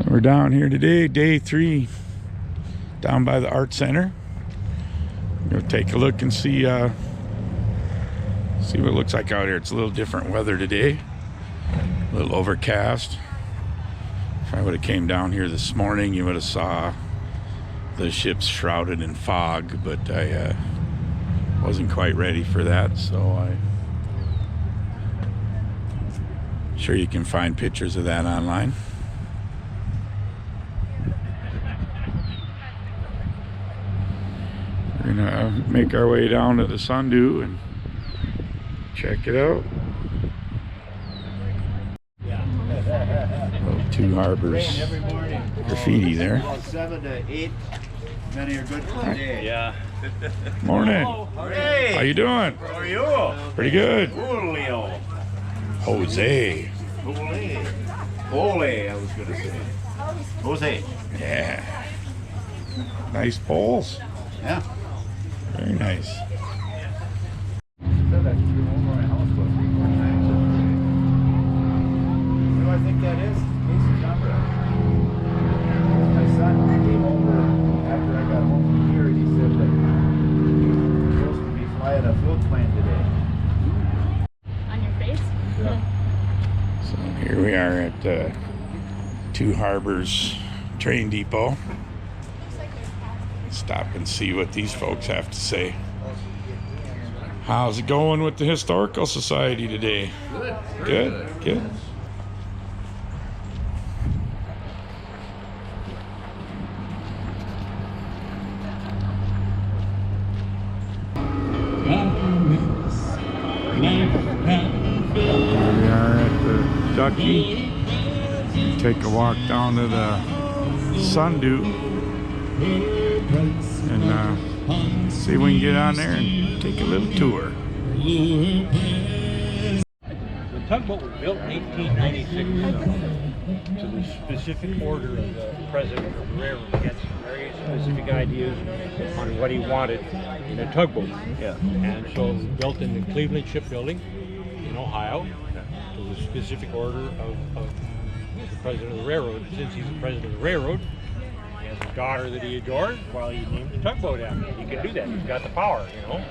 We're down here today, day 3, down by the art center. We'll take a look and see what it looks like out here. It's a little different weather today, a little overcast. If I would have came down here this morning, you would have saw the ships shrouded in fog, but I wasn't quite ready for that, so I'm sure you can find pictures of that online. We're gonna make our way down to the Sundew and check it out. Little Two Harbors graffiti there. About 7 to 8. Many are good for the day. Yeah. Morning. Hey. How you doing? How are you? Pretty good. Julio. Jose. Ole, I was going to say. Jose. Yeah. Nice poles. Yeah. Very nice. What do I think that is? Casey's number. My son came over after I got home from here and he said that he was supposed to be flying a float plane today. On your face? Yeah. So here we are at Two Harbors train depot. Stop and see what these folks have to say. How's it going with the Historical Society today? Good. Good. Here we are at the Ducky. Take a walk down to the Sundew and see if we can get on there and take a little tour. The tugboat was built in 1896 to the specific order of the president of the railroad. He had some very specific ideas on what he wanted in a tugboat. Yeah. And so it was built in the Cleveland Shipbuilding in Ohio to the specific order of the president of the railroad. Since he's the president of the railroad, he has a daughter that he adores. Well, he named the tugboat after him. He can do that. He's got the power, you know.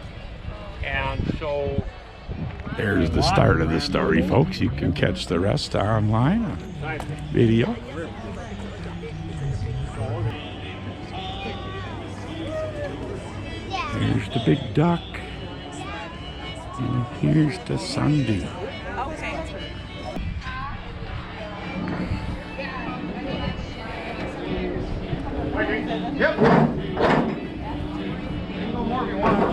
And so There's the start of the story, folks. You can catch the rest online on video. Here's the big duck. And here's the Sundew. Yep. No more if you want.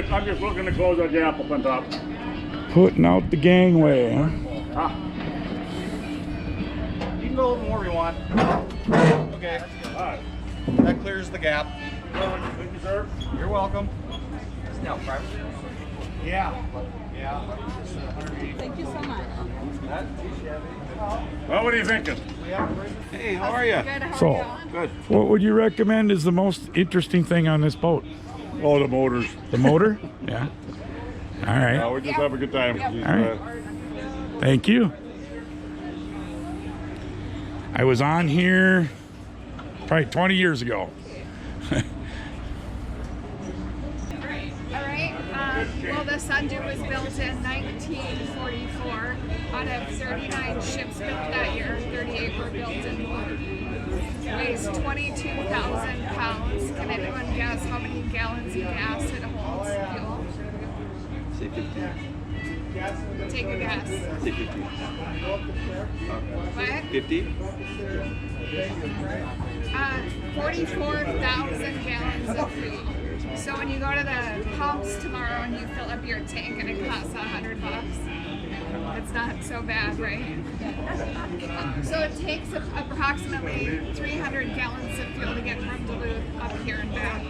I'm just looking to close that gap up on top. Putting out the gangway, huh? Ah. You can go a little more if you want. Okay. All right. That clears the gap. Thank you, sir. You're welcome. It's now private. Yeah. Yeah. Thank you so much. Well, what are you thinking? Hey, how are you? Good, how So, are you? Good. what would you recommend is the most interesting thing on this boat? Oh, the motors. The motor? Yeah. All right. We just have a good time. All right. Thank you. I was on here probably 20 years ago. Well, the Sundew was built in 1944 out of 39 ships built that year. 38 were built in one. Weighs 22,000 pounds. Can anyone guess how many gallons of gas it holds? Fuel? Say 50. Take a guess. Say 50. What? 50? 44,000 gallons of fuel. So when you go to the pumps tomorrow and you fill up your tank and it costs $100, it's not so bad, right? So it takes approximately 300 gallons of fuel to get from Duluth up here and back.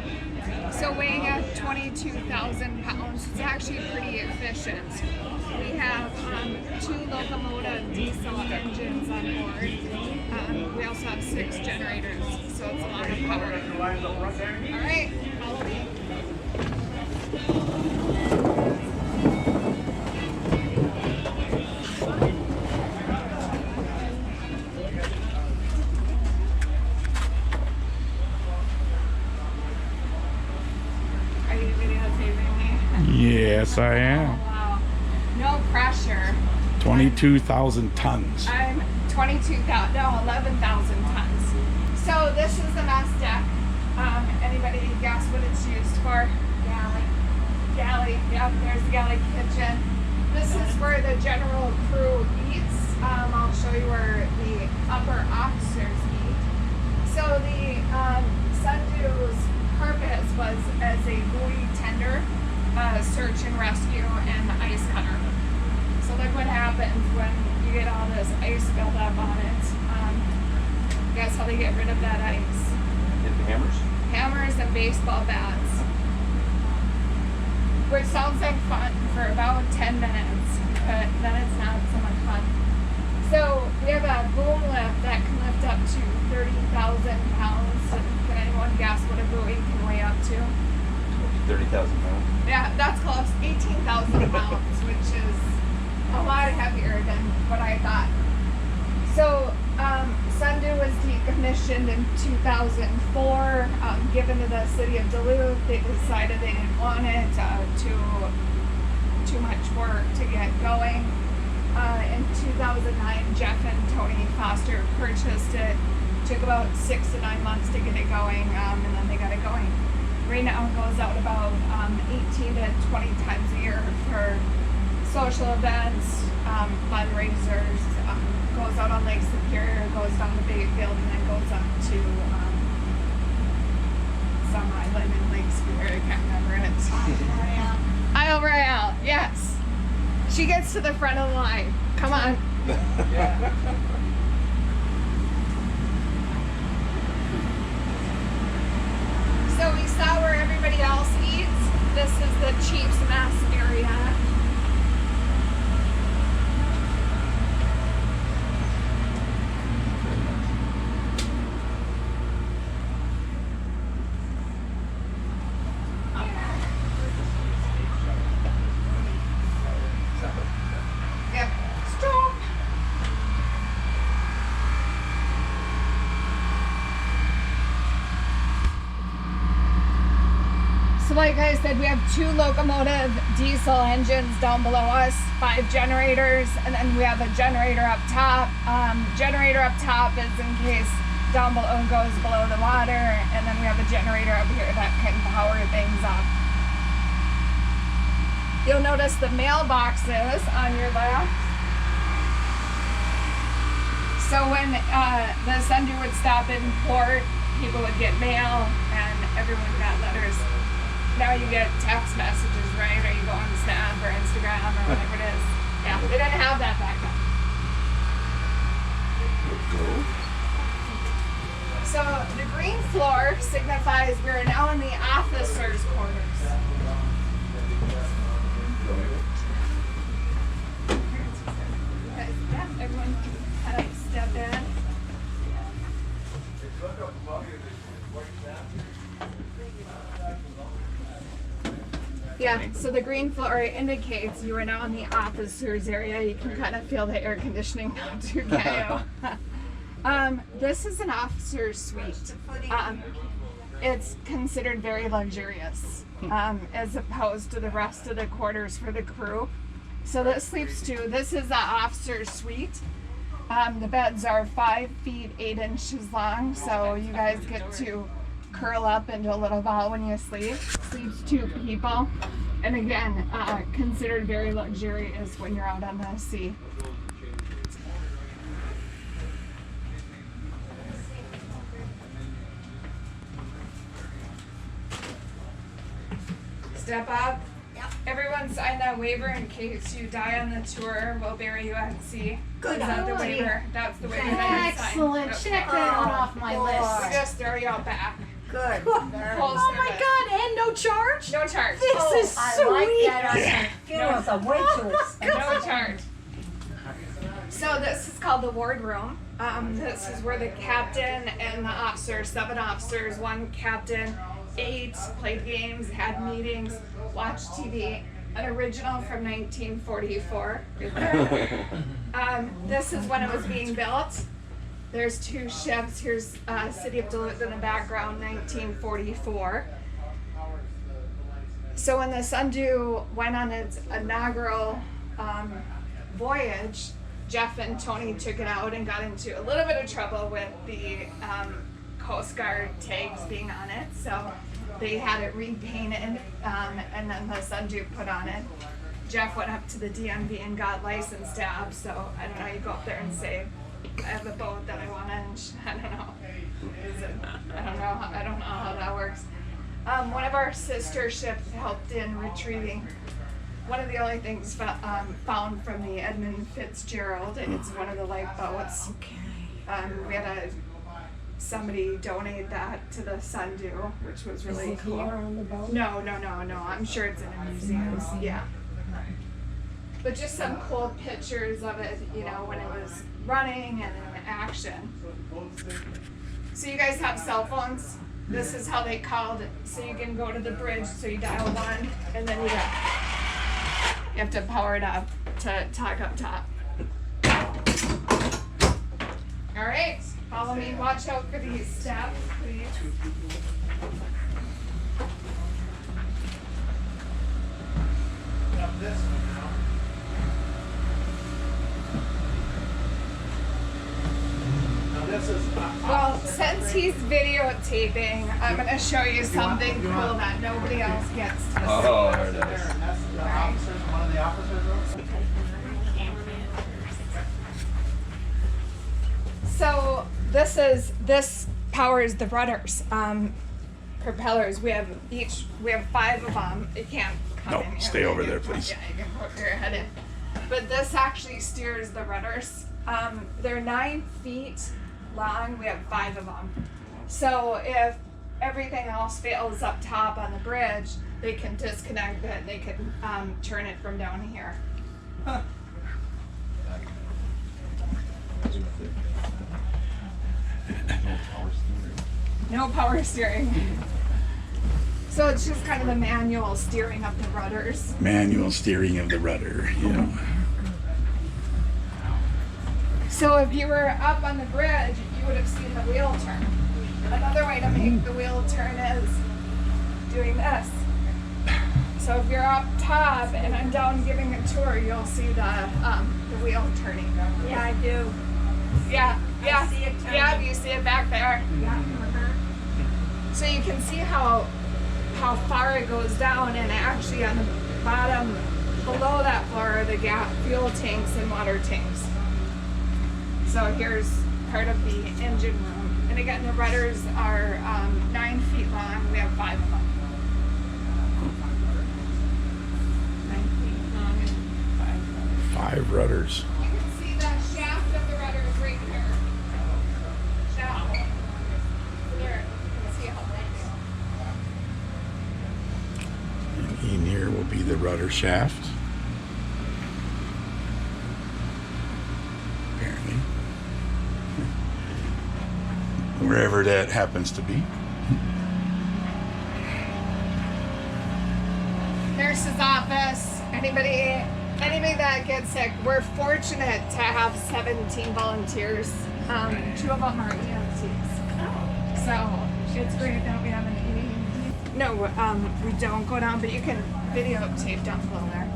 So weighing at 22,000 pounds, it's actually pretty efficient. We have 2 locomotive diesel engines on board. We also have 6 generators, so it's a lot of power. All right, follow me. Yes, I am. Wow. No pressure. 22,000 tons. I'm 22,000, no, 11,000 tons. So this is the mess deck. Anybody guess what it's used for? Galley. Galley, yep, there's the galley kitchen. This is where the general crew eats. I'll show you where the upper officers eat. So the Sundew's purpose was as a buoy tender, search and rescue, and ice cutter. So look what happens when you get all this ice built up on it. Guess how they get rid of that ice? Hit the hammers. Hammers and baseball bats. Which sounds like fun for about 10 minutes, but then it's not so much fun. So we have a boom lift that can lift up to 30,000 pounds. Can anyone guess what a buoy can weigh up to? 30,000 pounds. Yeah, that's close. 18,000 pounds, which is a lot heavier than what I thought. So Sundew was decommissioned in 2004, given to the city of Duluth. They decided they didn't want it, too much work to get going. In 2009, Jeff and Tony Foster purchased it. Took about 6 to 9 months to get it going, and then they got it going. Right now it goes out about 18 to 20 times a year for social events, fundraisers, goes out on Lake Superior, goes down to Bayfield, and then goes up to some island in Lake Superior. I can't remember it. Isle Royale, yes. She gets to the front of the line. Come on. Yeah. So we saw where everybody else eats. This is the Chief's Mess area. Yep. Stop. So like I said, we have 2 locomotive diesel engines down below us, 5 generators, and then we have a generator up top. Generator up top is in case down below goes below the water, and then we have a generator up here that can power things up. You'll notice the mailboxes on your left. So when the Sundew would stop in port, people would get mail, and everyone got letters. Now you get text messages, right? Or you go on Snap or Instagram or whatever it is. Yeah, they didn't have that back then. So the green floor signifies we're now in the officers' quarters. Yeah, everyone kind of step in. Yeah, so the green floor indicates you are now in the officers area. You can kind of feel the air conditioning now too, can't you? This is an officer's suite. It's considered very luxurious as opposed to the rest of the quarters for the crew. So this sleeps 2. This is the officer's suite. The beds are 5 feet 8 inches long, so you guys get to curl up into a little ball when you sleep. Sleeps 2 people, and again, considered very luxurious when you're out on the sea. Step up. Everyone sign that waiver in case you die on the tour. We'll bury you at sea. Good. Is that the waiver? That's the waiver that you sign. Excellent. Check that one off my We'll list. just throw you out back. Good. Full Oh my service. God! And no charge. No charge. This is sweet. I like that. Funerals are way too expensive. No charge. So this is called the ward room. This is where the captain and the officers, 7 officers, 1 captain, 8 played games, had meetings, watched TV. An original from 1944. This is when it was being built. There's 2 ships. Here's City of Duluth in the background, 1944. So when the Sundew went on its inaugural voyage, Jeff and Tony took it out and got into a little bit of trouble with the Coast Guard tags being on it. So they had it repainted, and then the Sundew put on it. Jeff went up to the DMV and got license tabs. So I don't know, you go up there and say, I have a boat that I want to, I don't know. I don't know how that works. One of our sister ships helped in retrieving one of the only things found from the Edmund Fitzgerald. It's one of the lifeboats. We had somebody donate that to the Sundew, which was really cool. On the boat? No. I'm sure it's in a museum. Yeah. But just some cool pictures of it, you know, when it was running and in action. So you guys have cell phones? This is how they called it. So you can go to the bridge, so you dial 1, and then you have to power it up to talk up top. All right, follow me. Watch out for these steps, please. Up this one now. Now this is Well, since he's videotaping, I'm going to show you something cool that nobody else gets to see. Oh, there it is. That's the officers, one of the officers wrote. So this powers the rudders, propellers. We have 5 of them. You can't come No, in here. stay over there, please. Yeah, you can put your head in. But this actually steers the rudders. They're 9 feet long. We have 5 of them. So if everything else fails up top on the bridge, they can disconnect it. They can turn it from down here. No power steering. So it's just kind of the manual steering of the rudders. Manual steering of the rudder, you know. So if you were up on the bridge, you would have seen the wheel turn. Another way to make the wheel turn is doing this. So if you're up top and I'm down giving a tour, you'll see the wheel turning. Yeah, I do. Yeah. I see it turning. Yeah, you see it back there. Yeah. So you can see how far it goes down, and actually on the bottom below that floor are the fuel tanks and water tanks. So here's part of the engine room. And again, the rudders are 9 feet long. We have 5 of them. 9 feet long and 5 of them. 5 rudders. You can see the shaft of the rudders right here. Shaft. There. You can see how big. And in here will be the rudder shaft. Apparently. Wherever that happens to be. Nurse's office. Anybody that gets sick. We're fortunate to have 17 volunteers. 2 of them are EMTs. So it's great that we have an EMT. No, we don't go down, but you can videotape down below there.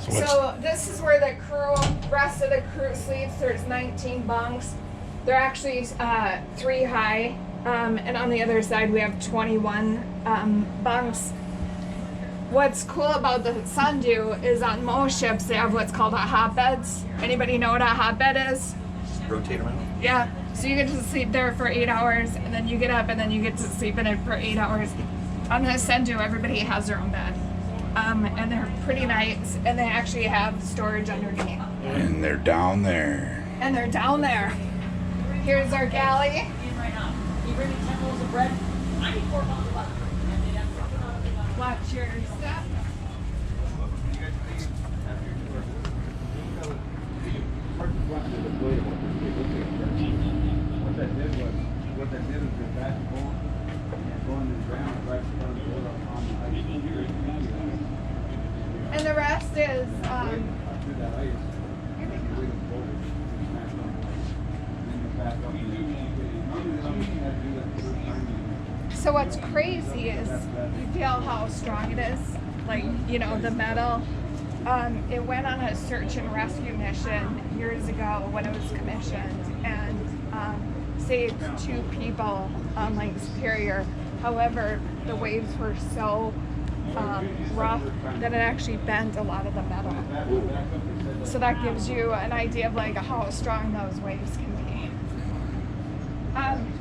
So this is where the rest of the crew sleeps. There's 19 bunks. They're actually 3 high, and on the other side we have 21 bunks. What's cool about the Sundew is on most ships they have what's called a hotbeds. Anybody know what a hotbed is? Rotate around. Yeah. So you get to sleep there for 8 hours, and then you get up, and then you get to sleep in it for 8 hours. On the Sundew, everybody has their own bed, and they're pretty nice, and they actually have storage underneath. And they're down there. And they're down there. Here's our galley. You bring me 10 loaves of bread? I need 4 pounds of butter. Watch your step. What that did is get back and forth and go in the ground right in front of the door on the ice. And the rest is, Through that ice, and then the wheel forward, and smash on the ice. And then you back up and then you had to do that the first time So what's crazy is you feel how strong it is, like, you know, the metal. It went on a search and rescue mission years ago when it was commissioned, and saved 2 people on Lake Superior. However, the waves were so rough that it actually bent a lot of the metal. So that gives you an idea of like how strong those waves can be.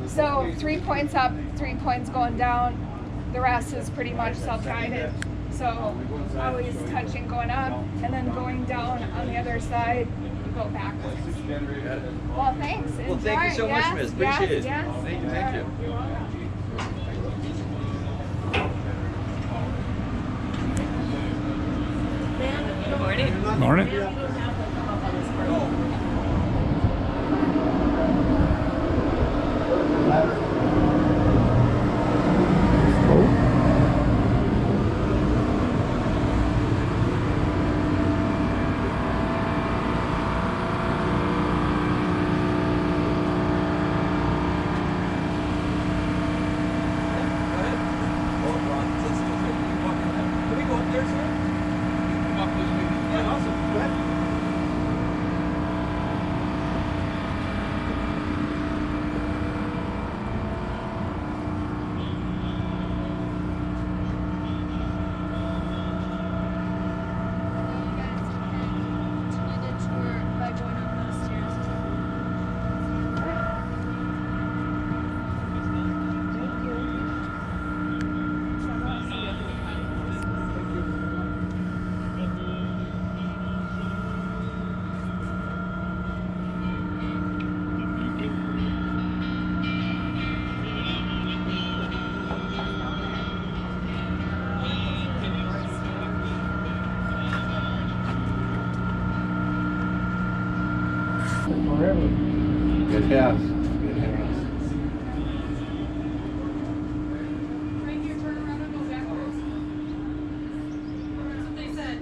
So 3 points up, 3 points going down. The rest is pretty much self-guided. So always touching going up, and then going down on the other side, you go backwards. Well, thanks. Well, thank you so much, Miss. Appreciate it. Yes. Thank you. Thank you. You're welcome. Morning. It has. It has. Right here, turn around and go backwards. That's what they said.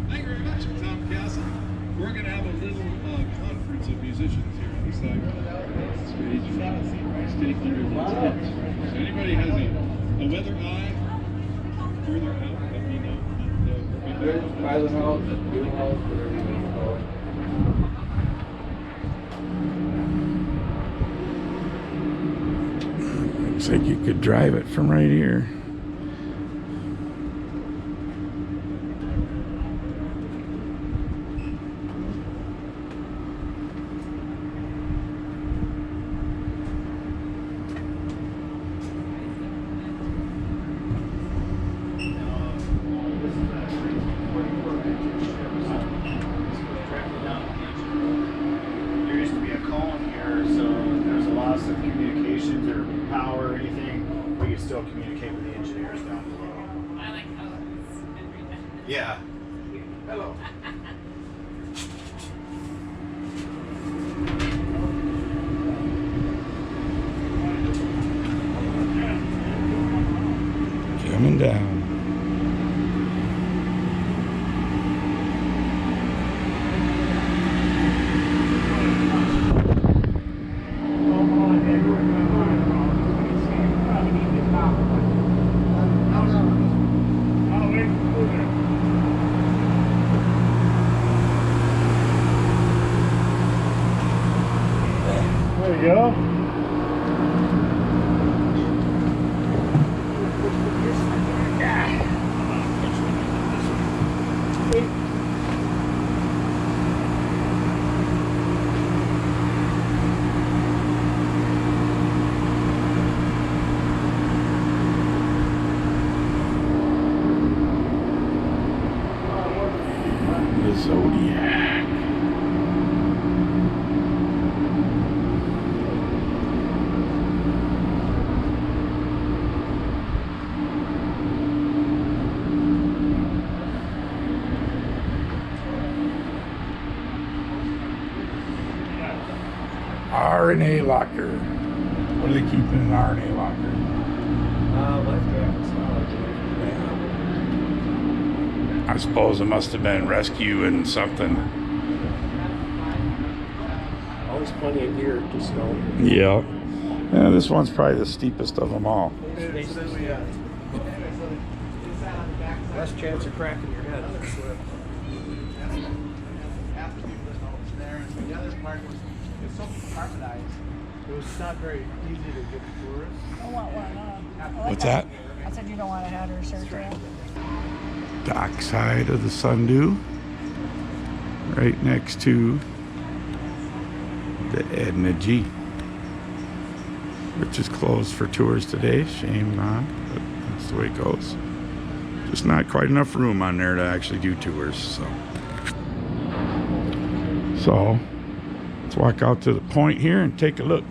Thank you very much. I'm Tom Castle. We're going to have a little conference of musicians here on the side stage. State under so anybody has a weather eye further out, let me know. Pilot house, wheel house, whatever you want to call it. Looks like you could drive it from right here. There used to be a cone here, so there's a loss of communications or power or anything. We can still communicate with the engineers down below. I like how it's been redone. Yeah. Hello. Coming down. There you go. The Zodiac. RNA locker. What do they keep in an RNA locker? Life jackets. I suppose it must have been rescue and something. Always plenty of gear to snow. Yeah. Yeah, this one's probably the steepest of them all. Less chance of cracking your head on the slip. The other part was it's so compartmentalized. It was not very easy to get tourists. Oh, what? What's that? I said you don't want to have her search around. Dockside of the Sundew, right next to the Edna G, which is closed for tours today. Shame not, but that's the way it goes. Just not quite enough room on there to actually do tours. So let's walk out to the point here and take a look.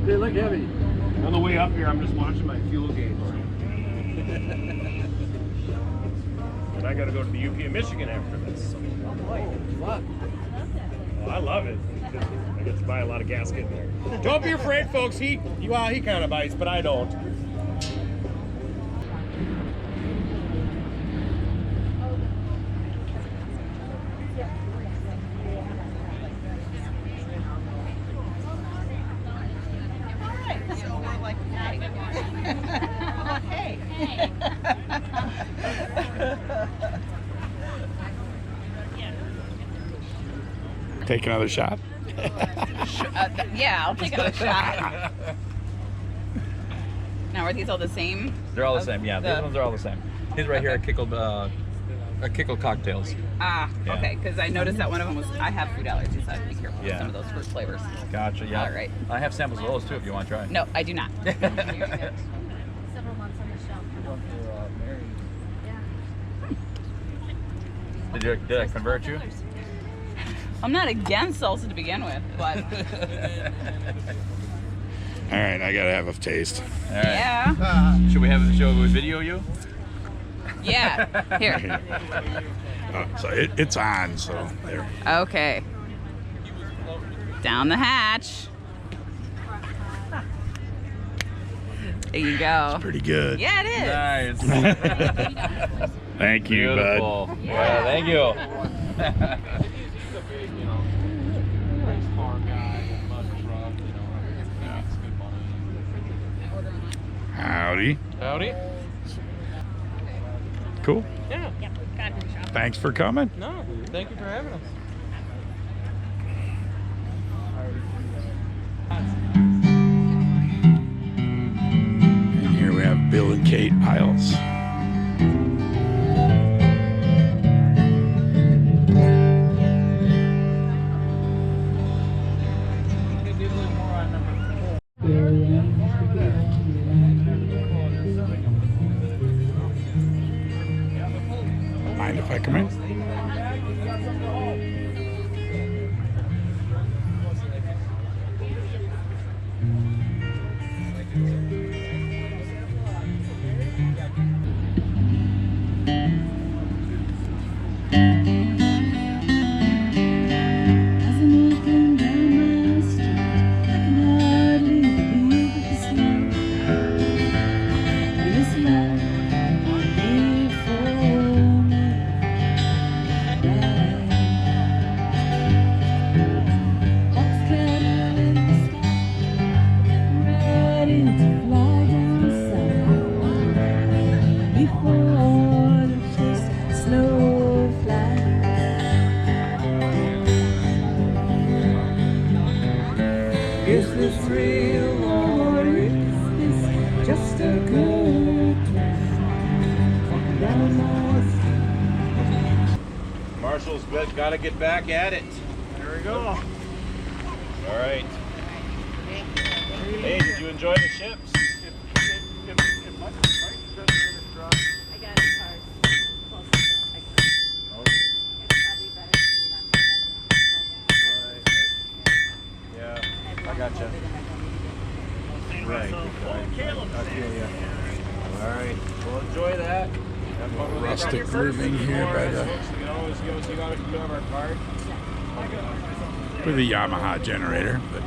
They look heavy. On the way up here, I'm just watching my fuel gauge. And I got to go to the UP of Michigan after this. So. What? Well, I love it. I get to buy a lot of gas getting there. Don't be afraid, folks. He kind of bites, but I don't. Take another shot. Yeah, I'll take another shot. Now, are these all the same? They're all the same. Yeah, these ones are all the same. These right here are Kickle cocktails. Ah, Yeah. okay, because I noticed that one of them was, I have food allergies, so I have to be careful with some of those fruit flavors. Gotcha. Yeah. All right. I have samples of those too if you want to try. No, I do not. Several months on the shelf. Did I convert you? I'm not against salsa to begin with, but All right, I gotta have a taste. All right. yeah. Should we video you? Yeah. Here. So it's on. So there. Okay. Down the hatch. There you go. Pretty good. Yeah, it is. Nice. Thank you, Beautiful. bud. Yeah, thank you. Howdy. Howdy. Cool. Yeah. Thanks for coming. No, thank you for having us. And here we have Bill and Kate Isles. Mind if I come in? Is this real or is this just a good down north? Marshall's got to get back at it. There we go. All right. Hey, did you enjoy the ships? I got a card close to the exit. Okay. It's probably better for me not to Right. Yeah, I gotcha. Right. I feel you. All right. Well, enjoy that. Have fun with Rustic it. living here by the You can always give us, you have our card. with a Yamaha generator, but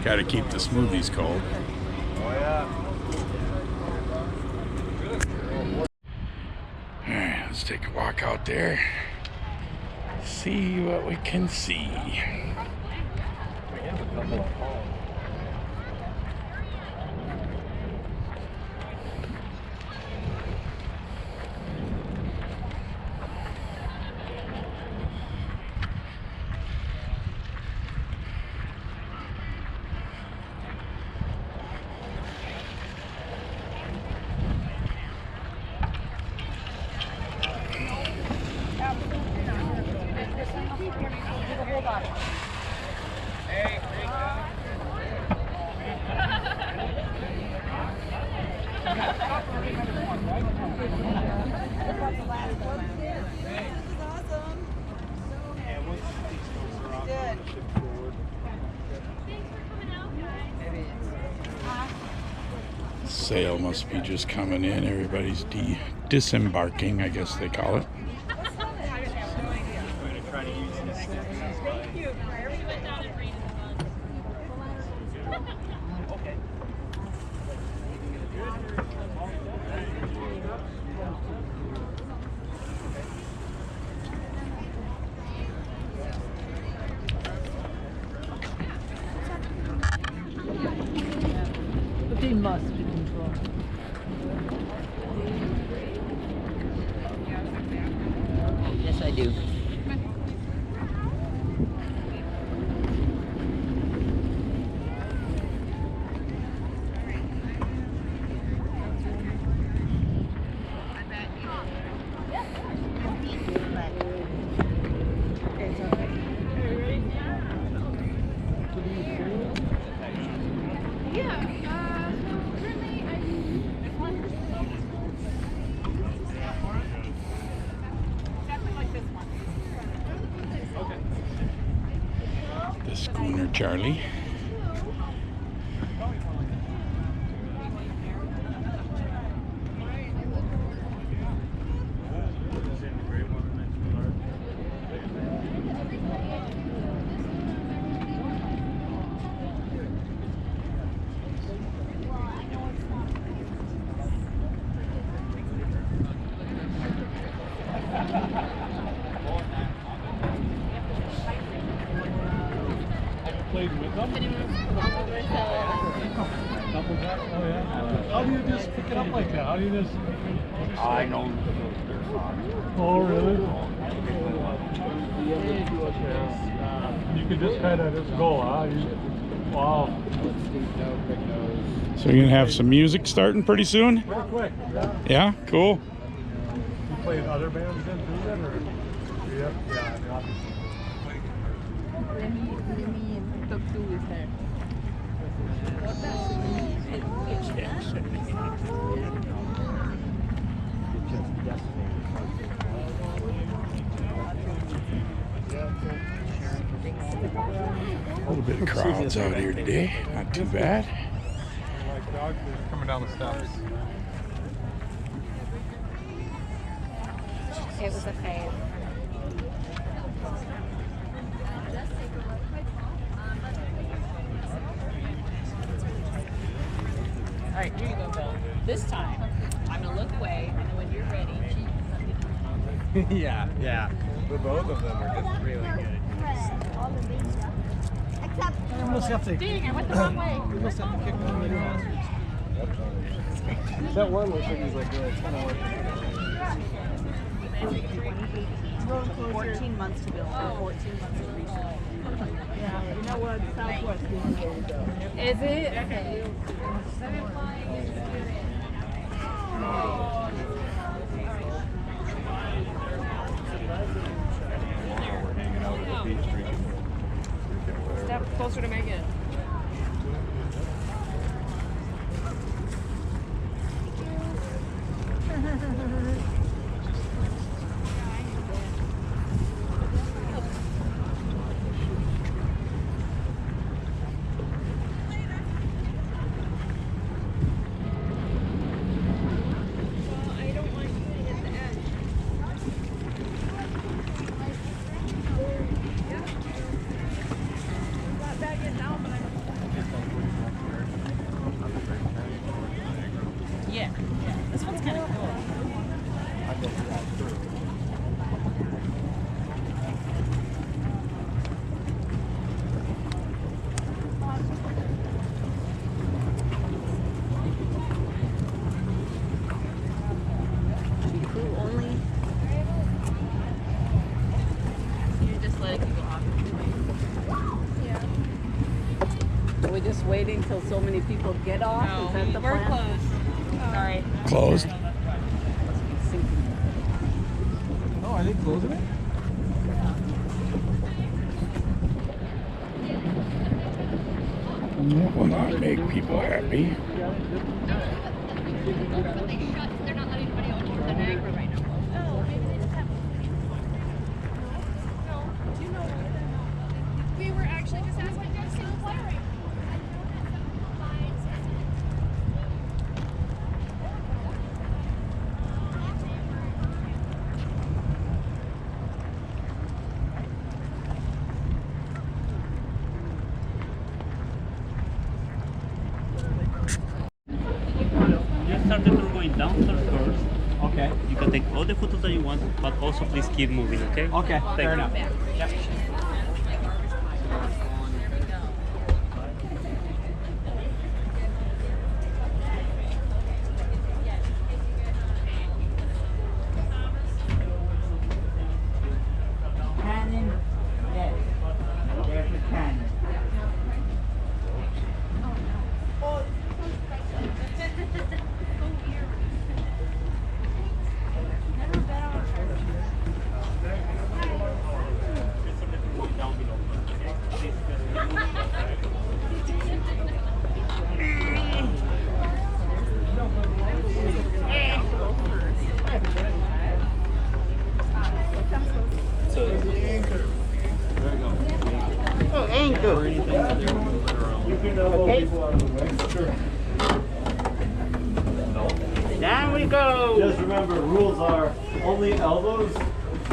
got to keep the smoothies cold. Oh yeah. All right, let's take a walk out there. See what we can see. Sail must be just coming in. Everybody's disembarking, I guess they call it. They must be controlled. Yes, I do. The schooner Charlie. Played with them. Double jack? Oh yeah. How do you just pick it up like that? How do you just? I know. Oh really? You can just kind of just go, huh? Wow. So you're gonna have some music starting pretty soon? Real quick. Yeah, cool. You played other bands then too then, or? Yeah, obviously. Let me talk to with her. A little bit of crowds out here today. Not too bad. Like dogs are coming down the steps. It was a fave. All right, here you go, Bill. This time, I'm gonna look away, and then when you're ready, yeah. But both of them are just really good. You must have to. dang, I went the wrong way. You must have to kick one of the bastards. That one looks like he's like really kind of like. 14 months to build, or 14 months to research. Yeah, you know what? Southwest is. Is it? Okay. Step closer to Megan. Yeah, this one's kind of cool. Crew only. You're just letting people off. Are we just waiting till so many people get off? No, Is that the we're plan? closed. Sorry. Closed. Oh, are they closing it? That will not make people happy. They're not letting anybody over to Niagara right now. Oh, maybe they just have. No, do you know what? We were actually just asking to see the fire. Just start the tour going downstairs first. Okay. You can take all the photos that you want, but also please keep moving, okay? Okay, Thank fair you. enough. Yep. Cannon. Yes. There's a cannon. Oh, anchor. You can okay. Down we go. Just remember, rules are only elbows,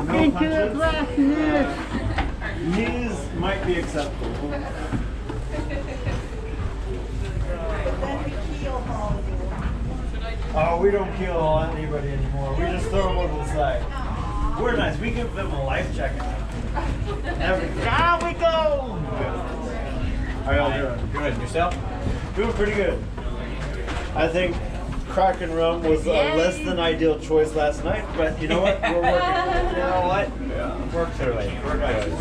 no Into the punches. blackness. Knees might be acceptable. Oh, we don't keel haul anybody anymore. We just throw them over the side. We're nice. We give them a life jacket. Everything. Down we go. How y'all doing? Good. Yourself? Doing pretty good. I think crack and rum was a less than ideal choice last night, but you know what? We're working. You know what? Yeah. Work through it. We're good.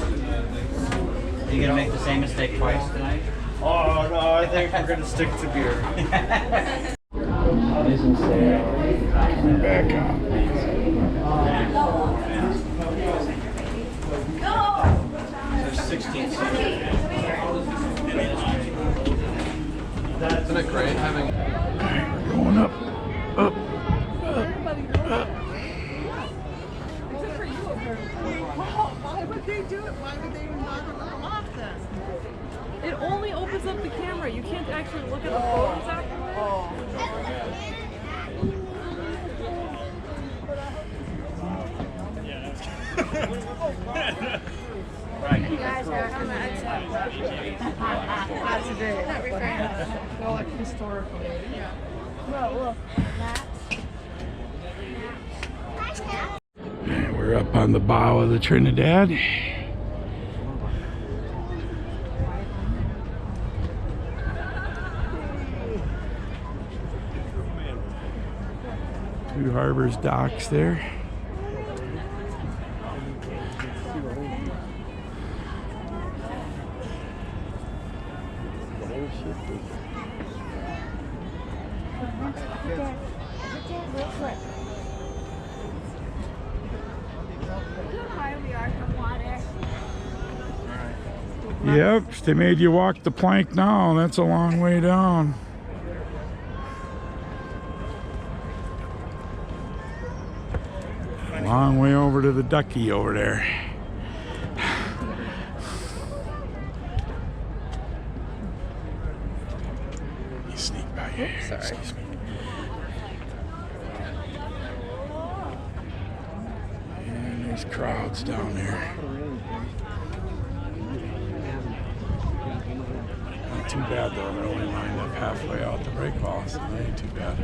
Are you gonna make the same mistake twice tonight? Oh no, I think we're gonna stick to beer. Back on. There's 16 seats. Isn't it great having? Going up, up, Except for you, apparently. Why would they do it? Why would they not let them off then? It only opens up the camera. You can't actually look at the photos afterwards. You guys are how much? That's great. Not refreshing. Well, like historical. Yeah. Well, look. And we're up on the bow of the Trinidad. Two Harbors docks there. Look how high we are from water. Yep, they made you walk the plank now. That's a long way down. Long way over to the ducky over there. You sneak by here. Sorry. Excuse me. And there's crowds down there. Not too bad though, they're only lined up halfway out the break wall, so that ain't too bad.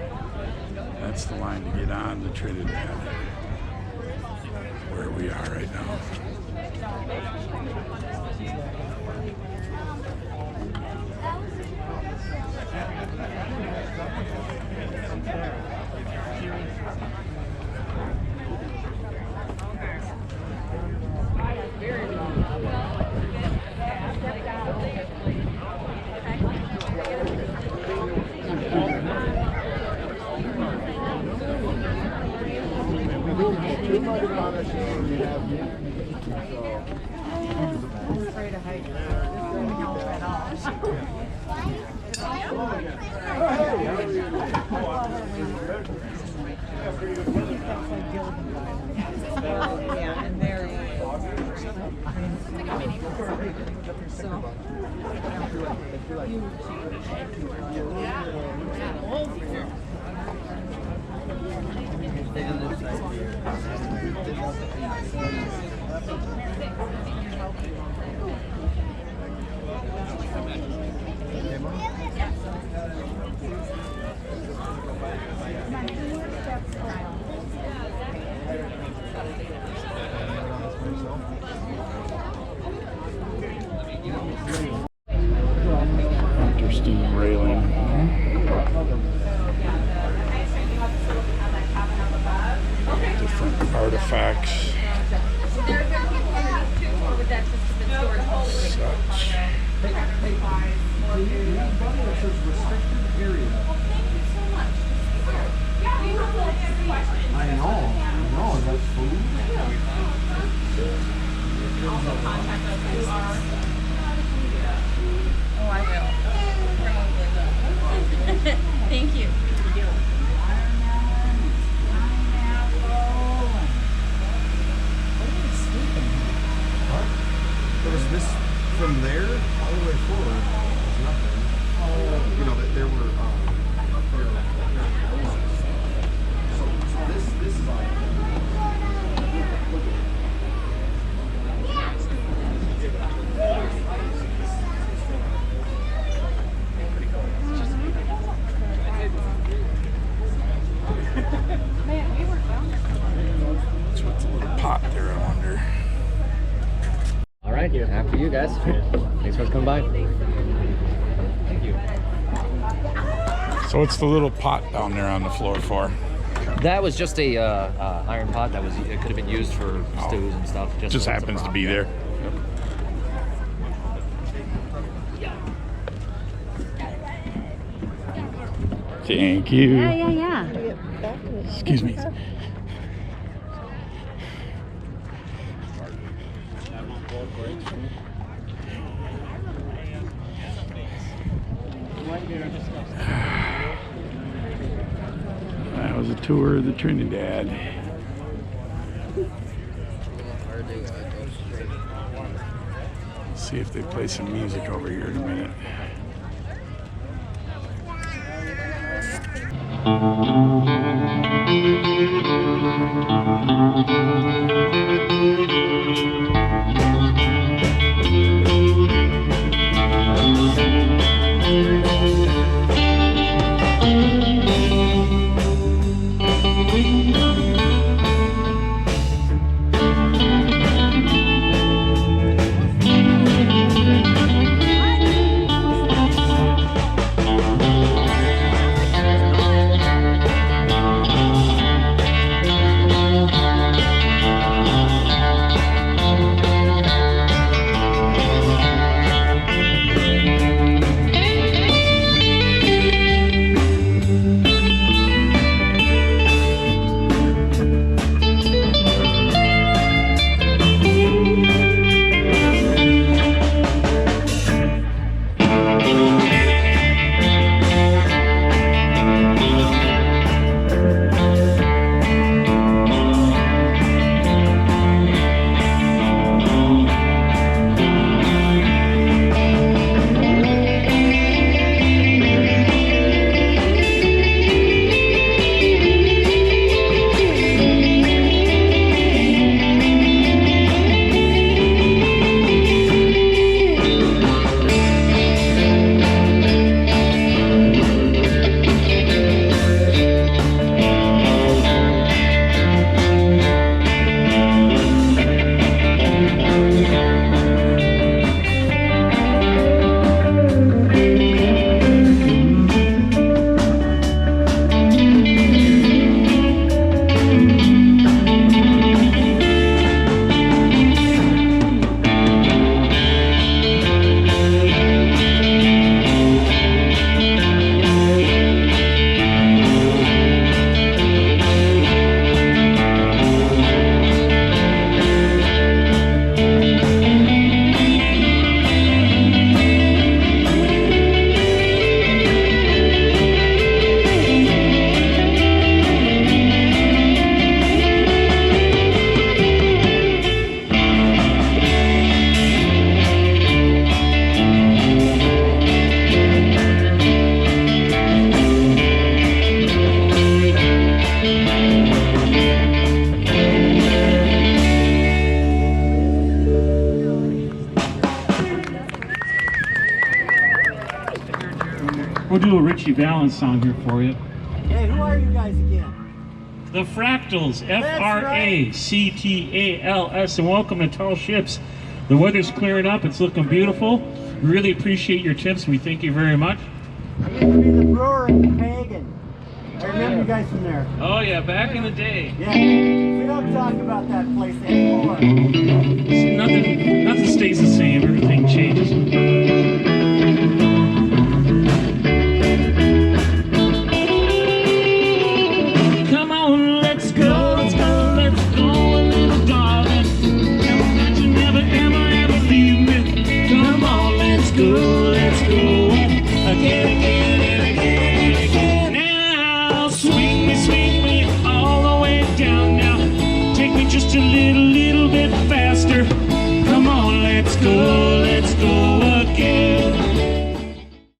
That's the line to get on to Trinidad, where we are right now. Interesting railing. Different artifacts. Such. I know, that's food. Also contact us who are. Oh, I will. Thank you. Was this from there all the way forward? Was nothing. You know that there were. So this is like. That's what's a little pot there, I wonder. All right, after you guys. Thanks for coming by. Thank you. So what's the little pot down there on the floor for? That was just a iron pot that was it could have been used for stews and stuff. Just happens to be there. Thank you. Yeah. Excuse me. That was a tour of the Trinidad. See if they play some music over here in a minute. We'll do a Richie Valens song here for you. Hey, who are you guys again? The Fractals, Fractals, and welcome to Tall Ships. The weather's clearing up, it's looking beautiful. We really appreciate your tips, we thank you very much. I used to be the brewer and the pagan. I remember you guys from there. Oh yeah, back in the day. Yeah, we don't talk about that place anymore. Nothing stays the same, everything changes.